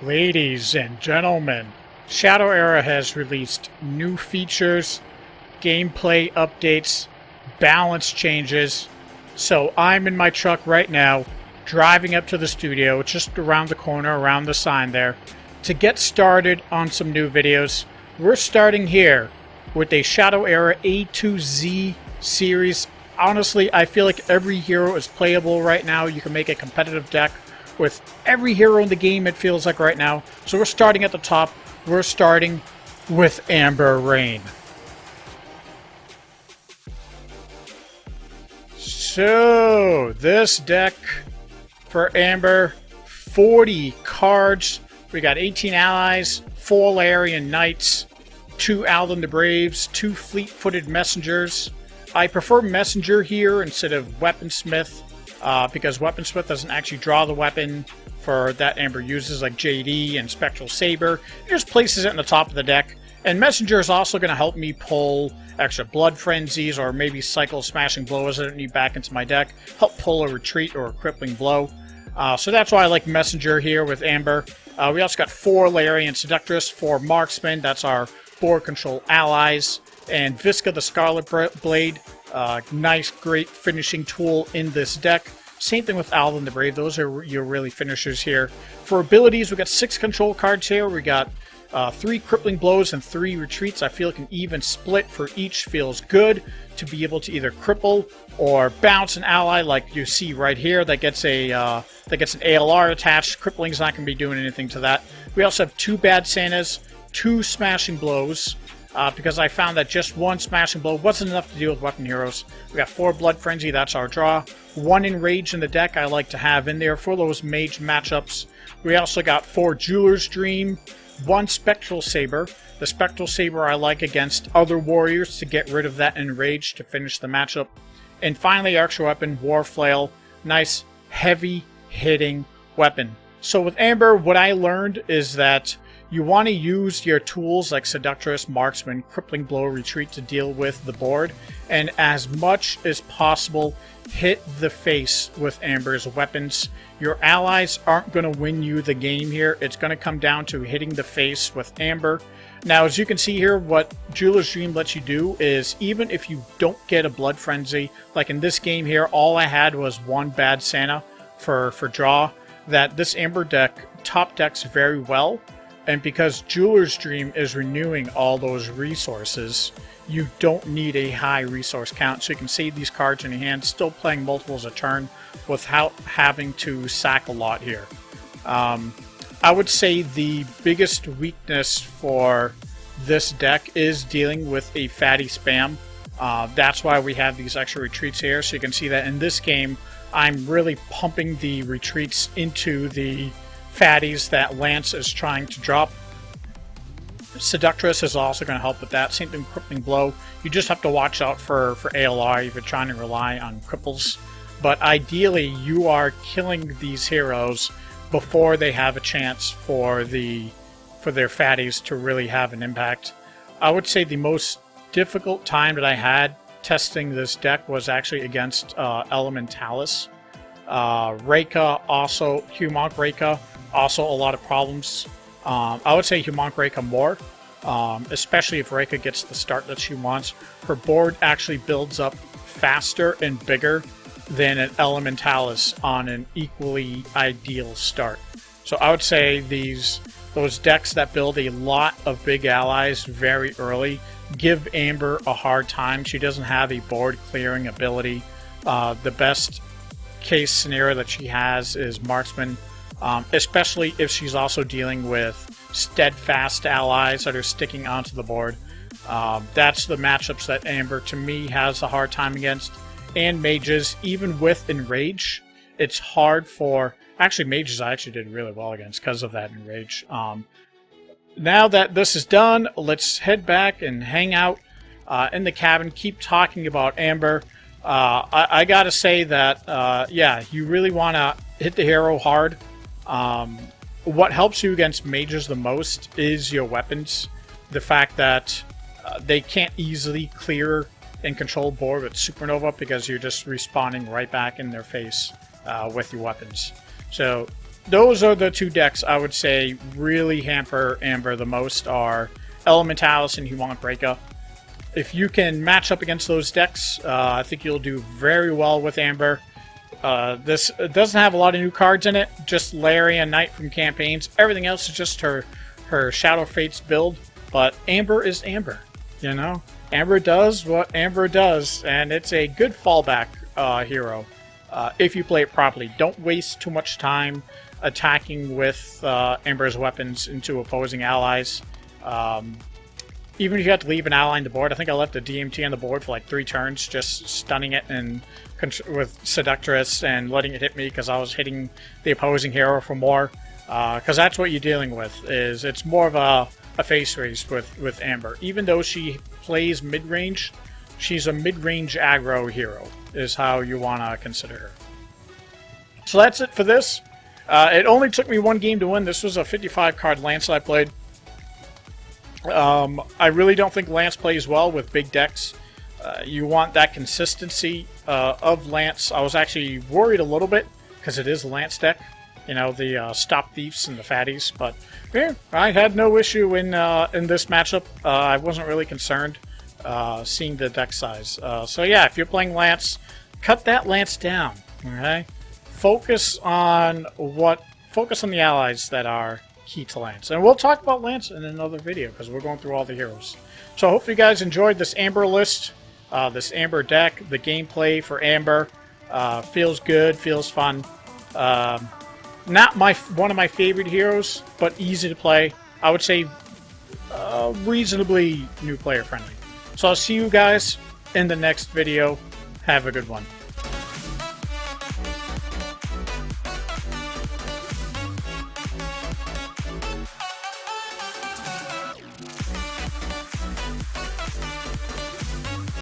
Ladies and gentlemen, Shadow Era has released new features, gameplay updates, balance changes. So I'm in my truck right now, driving up to the studio, just around the corner, around the sign there, to get started on some new videos. We're starting here with a Shadow Era A to Z series. Honestly, I feel like every hero is playable right now. You can make a competitive deck with every hero in the game, it feels like right now. So we're starting at the top. We're starting with Amber Rain. So this deck for Amber, 40 cards. We got 18 allies, 4 Larian Knights, 2 Alden the Braves, 2 Fleet-Footed Messengers. I prefer Messenger here instead of Weaponsmith. Because Weaponsmith doesn't actually draw the weapon for that Amber uses, like JD and Spectral Saber. It just places it in the top of the deck. And Messenger is also going to help me pull extra Blood Frenzies or maybe cycle Smashing Blows I don't need back into my deck. Help pull a Retreat or a Crippling Blow. So that's why I like Messenger here with Amber. We also got 4 Larian Seductress, 4 Marksmen. That's our board control allies. And Visca the Scarlet Blade. Nice, great finishing tool in this deck. Same thing with Alden the Brave. Those are your really finishers here. For abilities, we got 6 control cards here. We got 3 Crippling Blows and 3 Retreats. I feel like an even split for each feels good to be able to either cripple or bounce an ally, like you see right here. That gets an ALR attached. Crippling's not going to be doing anything to that. We also have 2 Bad Santas, 2 Smashing Blows. Because I found that just 1 Smashing Blow wasn't enough to deal with weapon heroes. We got 4 Blood Frenzy, that's our draw. 1 Enrage in the deck I like to have in there for those mage matchups. We also got 4 Jeweler's Dream, 1 Spectral Saber. The Spectral Saber I like against other warriors to get rid of that Enrage to finish the matchup. And finally, extra weapon, War Flail. Nice, heavy hitting weapon. So with Amber, what I learned is that you want to use your tools like Seductress, Marksman, Crippling Blow, Retreat to deal with the board, and as much as possible, hit the face with Amber's weapons. Your allies aren't going to win you the game here. It's going to come down to hitting the face with Amber. Now, as you can see here, what Jeweler's Dream lets you do is, even if you don't get a Blood Frenzy, like in this game here, all I had was 1 Bad Santa for draw, that this Amber deck top decks very well. And because Jeweler's Dream is renewing all those resources, you don't need a high resource count. So you can save these cards in your hand, still playing multiples a turn without having to sack a lot here. I would say the biggest weakness for this deck is dealing with a fatty spam. That's why we have these extra retreats here. So you can see that in this game, I'm really pumping the retreats into the fatties that Lance is trying to drop. Seductress is also going to help with that. Same thing with Crippling Blow. You just have to watch out for ALR if you're trying to rely on cripples. But ideally, you are killing these heroes before they have a chance for their fatties to really have an impact. I would say the most difficult time that I had testing this deck was actually against Elementalis. Reika, also Humonk Reika, also a lot of problems. I would say Humonk Reika more, especially if Reika gets the start that she wants. Her board actually builds up faster and bigger than an Elementalis on an equally ideal start. So I would say those decks that build a lot of big allies very early give Amber a hard time. She doesn't have a board clearing ability. The best case scenario that she has is Marksman, especially if she's also dealing with steadfast allies that are sticking onto the board. That's the matchups that Amber, to me, has a hard time against. And mages, even with Enrage, it's hard for... Actually, mages I actually did really well against because of that Enrage. Now that this is done, let's head back and hang out in the cabin, keep talking about Amber. I gotta say that, yeah, you really want to hit the hero hard. What helps you against mages the most is your weapons. The fact that they can't easily clear and control board with Supernova because you're just respawning right back in their face with your weapons. So those are the two decks I would say really hamper Amber the most are Elementalis and Humongous Breaker. If you can match up against those decks, I think you'll do very well with Amber. This doesn't have a lot of new cards in it, just Larry and Knight from campaigns. Everything else is just her Shadow Fates build, but Amber is Amber, you know? Amber does what Amber does, and it's a good fallback hero if you play it properly. Don't waste too much time attacking with Amber's weapons into opposing allies. Even if you have to leave an ally on the board, I think I left a DMT on the board for like 3 turns, just stunning it and with Seductress and letting it hit me because I was hitting the opposing hero for more. Because that's what you're dealing with, is it's more of a face race with Amber. Even though she plays mid-range, she's a mid-range aggro hero, is how you want to consider her. So that's it for this. It only took me 1 game to win. This was a 55-card Lance I played. I really don't think Lance plays well with big decks. You want that consistency of Lance. I was actually worried a little bit because it is a Lance deck. You know, the Stop Thieves and the Fatties. But yeah, I had no issue in this matchup. I wasn't really concerned seeing the deck size. So yeah, if you're playing Lance, cut that Lance down. Okay, focus on the allies that are key to Lance. And we'll talk about Lance in another video because we're going through all the heroes. So hopefully you guys enjoyed this Amber list, this Amber deck. The gameplay for Amber feels good, feels fun. Not one of my favorite heroes, but easy to play. I would say reasonably new player friendly. So I'll see you guys in the next video. Have a good one.